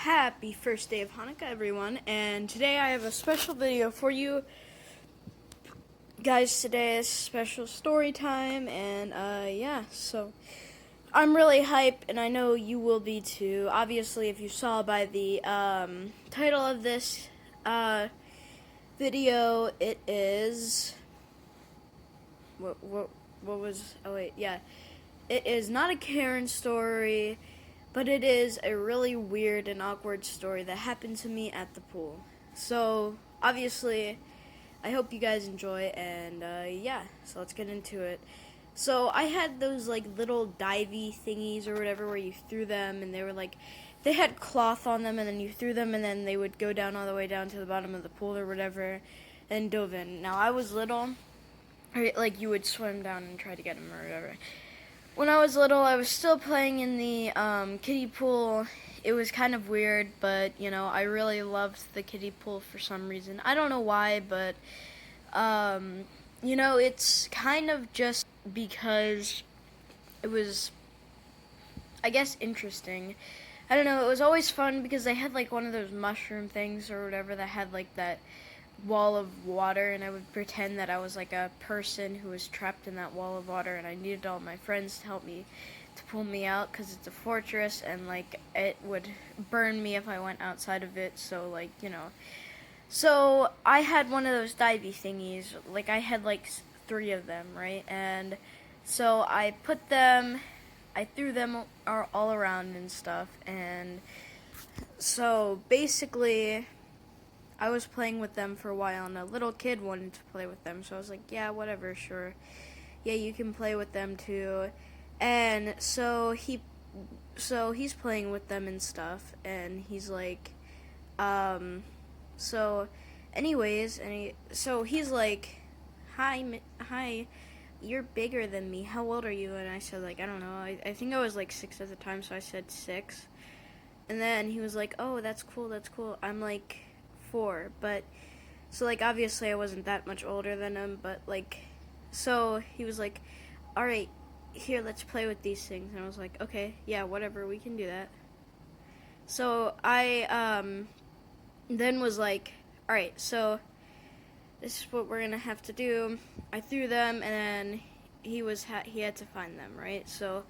Happy first day of Hanukkah, everyone, and today I have a special video for you guys. Today is special story time, and yeah, so I'm really hyped, and I know you will be too. Obviously, if you saw by the title of this video, it is what was, oh wait, yeah, it is not a Karen story, but it is a really weird and awkward story that happened to me at the pool. So, obviously, I hope you guys enjoy, and yeah, so let's get into it. So, I had those like little divey thingies or whatever where you threw them, and they were like, they had cloth on them, and then you threw them, and then they would go down all the way down to the bottom of the pool or whatever, and dove in. Now, I was little, or like you would swim down and try to get them or whatever. When I was little, I was still playing in the kiddie pool. It was kind of weird, but, you know, I really loved the kiddie pool for some reason. I don't know why, but, you know, it's kind of just because it was, I guess, interesting. I don't know, it was always fun because they had, like, one of those mushroom things or whatever that had, like, that wall of water, and I would pretend that I was like a person who was trapped in that wall of water, and I needed all my friends to help me to pull me out because it's a fortress, and like it would burn me if I went outside of it. So like, you know, so I had one of those divey thingies. Like I had like three of them, right? And so I put them, I threw them all around and stuff, and so basically I was playing with them for a while, and a little kid wanted to play with them, so I was like, yeah, whatever, sure. Yeah, you can play with them too. And he's playing with them and stuff, and he's like, so anyways, so he's like, hi, you're bigger than me. How old are you? And I said, like, I don't know. I think I was like 6 at the time, so I said 6. And then he was like, oh, that's cool, that's cool. I'm like 4, but so like obviously I wasn't that much older than him, but like so he was like, all right, here, let's play with these things. And I was like, okay, yeah, whatever, we can do that. So I then was like, all right, so this is what we're gonna have to do. I threw them, and then he had to find them, right? So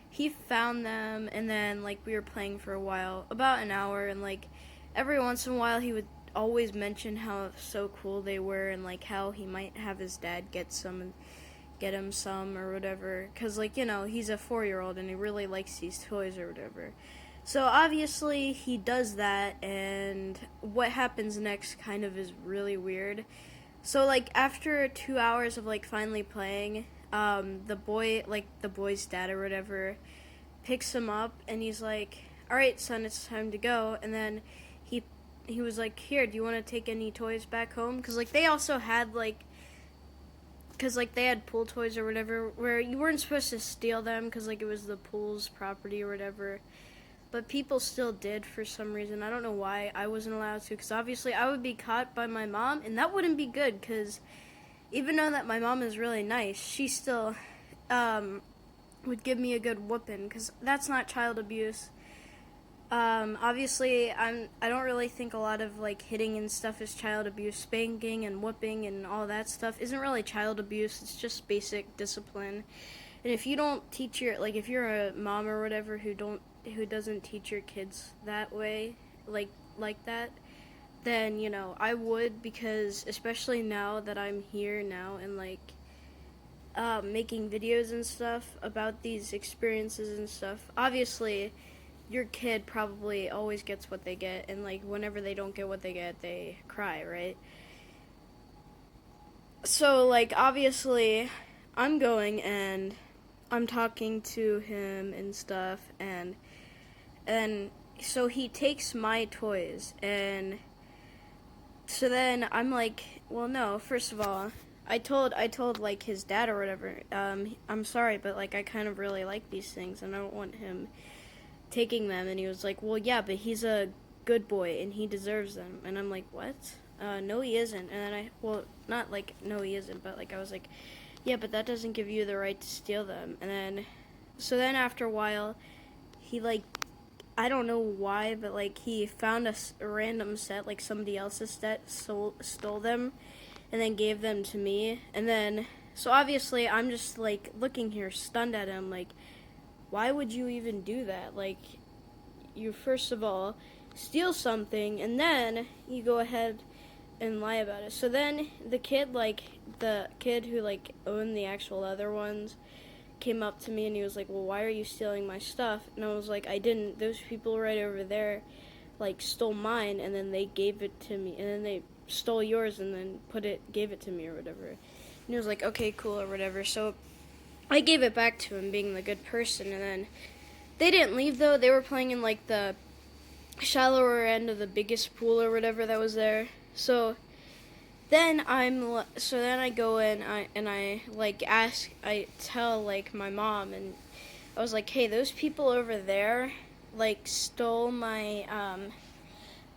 he found them, and then like we were playing for a while, about an hour, and like every once in a while he would always mention how so cool they were, and like how he might have his dad get him some or whatever, because like, you know, he's a 4-year-old and he really likes these toys or whatever. So obviously he does that, and what happens next kind of is really weird. So like after 2 hours of like finally playing, the boy's dad or whatever picks him up, and he's like, all right, son, it's time to go. And then he was like, here, do you want to take any toys back home? Because like they also had like, because like they had pool toys or whatever where you weren't supposed to steal them because like it was the pool's property or whatever, but people still did for some reason. I don't know why I wasn't allowed to, because obviously I would be caught by my mom, and that wouldn't be good, because even though that my mom is really nice, she still would give me a good whooping, because that's not child abuse. Obviously, I don't really think a lot of like hitting and stuff is child abuse. Spanking and whooping and all that stuff isn't really child abuse. It's just basic discipline. And if you don't teach if you're a mom or whatever who doesn't teach your kids that way, like that, then, you know, I would, because especially now that I'm here now and like making videos and stuff about these experiences and stuff. Obviously, your kid probably always gets what they get, and like whenever they don't get what they get, they cry, right? So like obviously I'm going and I'm talking to him and stuff, and so he takes my toys, and so then I'm like, well, no, first of all, I told like his dad or whatever, I'm sorry, but like I kind of really like these things and I don't want him taking them. And he was like, well, yeah, but he's a good boy and he deserves them. And I'm like, what? No, he isn't. And then not like, no, he isn't, but like I was like, yeah, but that doesn't give you the right to steal them. And then, so then after a while, he like, I don't know why, but like he found a random set, like somebody else's set, stole them, and then gave them to me. And then, so obviously, I'm just like looking here, stunned at him, like, why would you even do that? Like, you first of all steal something, and then you go ahead and lie about it. So then the kid, like the kid who like owned the actual other ones, came up to me and he was like, well, why are you stealing my stuff? And I was like, I didn't. Those people right over there like stole mine, and then they gave it to me, and then they stole yours and then gave it to me or whatever. And he was like, okay, cool or whatever. So I gave it back to him, being the good person. And then they didn't leave though. They were playing in like the shallower end of the biggest pool or whatever that was there. So then I go in, I like I tell like my mom, and I was like, hey, those people over there like stole my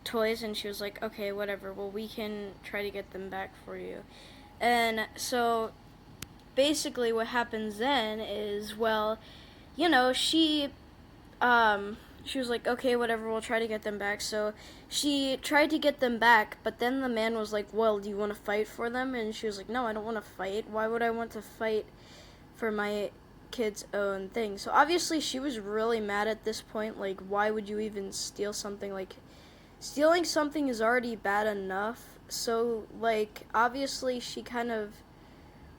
toys. And she was like, okay, whatever, well, we can try to get them back for you. And so basically what happens then is, well, you know, she was like, okay, whatever, we'll try to get them back. So she tried to get them back, but then the man was like, well, do you want to fight for them? And she was like, no, I don't want to fight. Why would I want to fight for my kid's own thing? So obviously she was really mad at this point. Like, why would you even steal something? Like, stealing something is already bad enough. So, like, obviously she kind of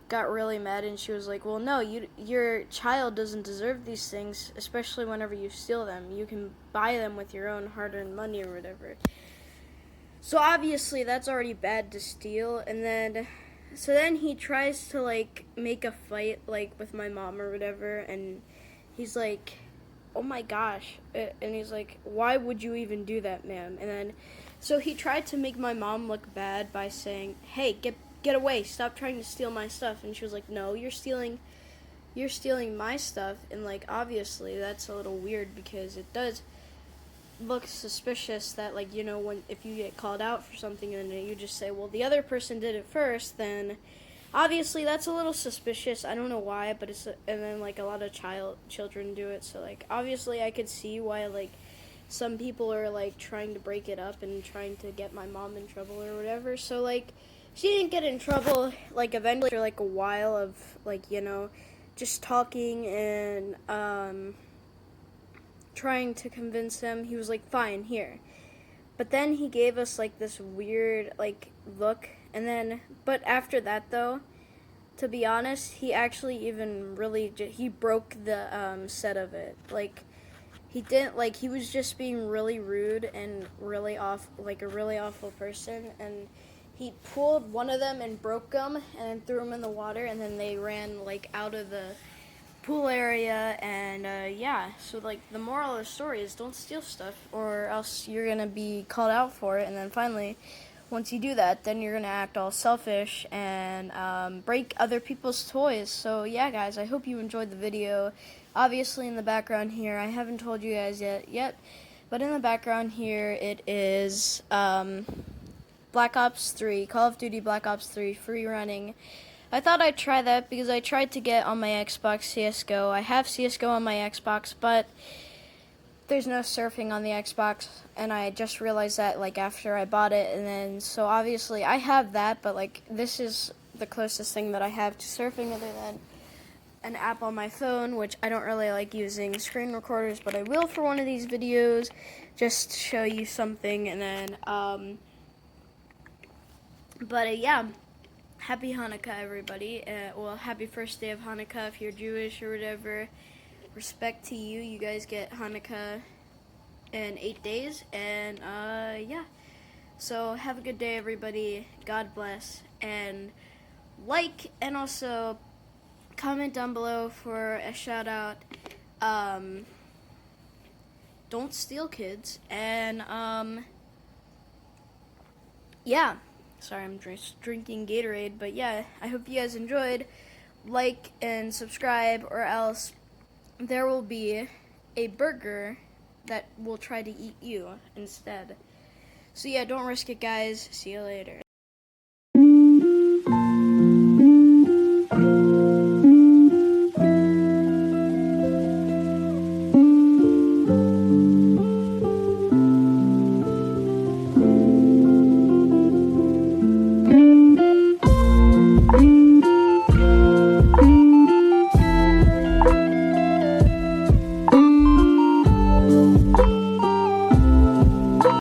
got really mad, and she was like, well, no, your child doesn't deserve these things, especially whenever you steal them. You can buy them with your own hard-earned money or whatever. So obviously that's already bad to steal. And then so then he tries to like make a fight like with my mom or whatever, and he's like, oh my gosh. And he's like, why would you even do that, ma'am? And then so he tried to make my mom look bad by saying, hey, get away, stop trying to steal my stuff. And she was like, no, you're stealing my stuff. And like, obviously that's a little weird, because it does look suspicious that, like, you know, when if you get called out for something and then you just say, well, the other person did it first, then obviously that's a little suspicious. I don't know why, but and then like a lot of children do it. So like, obviously I could see why like some people are like trying to break it up and trying to get my mom in trouble or whatever. So like, she didn't get in trouble. Like, eventually, after like a while of like, you know, just talking and trying to convince him, he was like, fine, here. But then he gave us like this weird like look, and then but after that though, to be honest, he actually even really he broke the set of it. Like, he didn't, like, he was just being really rude and really like a really awful person. And he pulled one of them and broke them and threw them in the water, and then they ran like out of the pool area. And yeah, so like the moral of the story is, don't steal stuff or else you're gonna be called out for it. And then finally, once you do that, then you're gonna act all selfish and break other people's toys. So yeah, guys, I hope you enjoyed the video. Obviously in the background here, I haven't told you guys yet, but in the background here it is Black Ops 3, Call of Duty Black Ops 3 free running. I thought I'd try that because I tried to get on my Xbox CSGO. I have CSGO on my Xbox, but there's no surfing on the Xbox, and I just realized that like after I bought it. And then so obviously I have that, but like this is the closest thing that I have to surfing other than an app on my phone, which I don't really like using screen recorders, but I will for one of these videos just to show you something. And then yeah, happy Hanukkah, everybody. Well, happy first day of Hanukkah if you're Jewish or whatever. Respect to you. You guys get Hanukkah in 8 days. And yeah. So have a good day, everybody. God bless. And like, and also comment down below for a shout out. Don't steal, kids. And yeah. Sorry, I'm just drinking Gatorade, but yeah, I hope you guys enjoyed. Like and subscribe, or else there will be a burger that will try to eat you instead. So yeah, don't risk it, guys. See you later.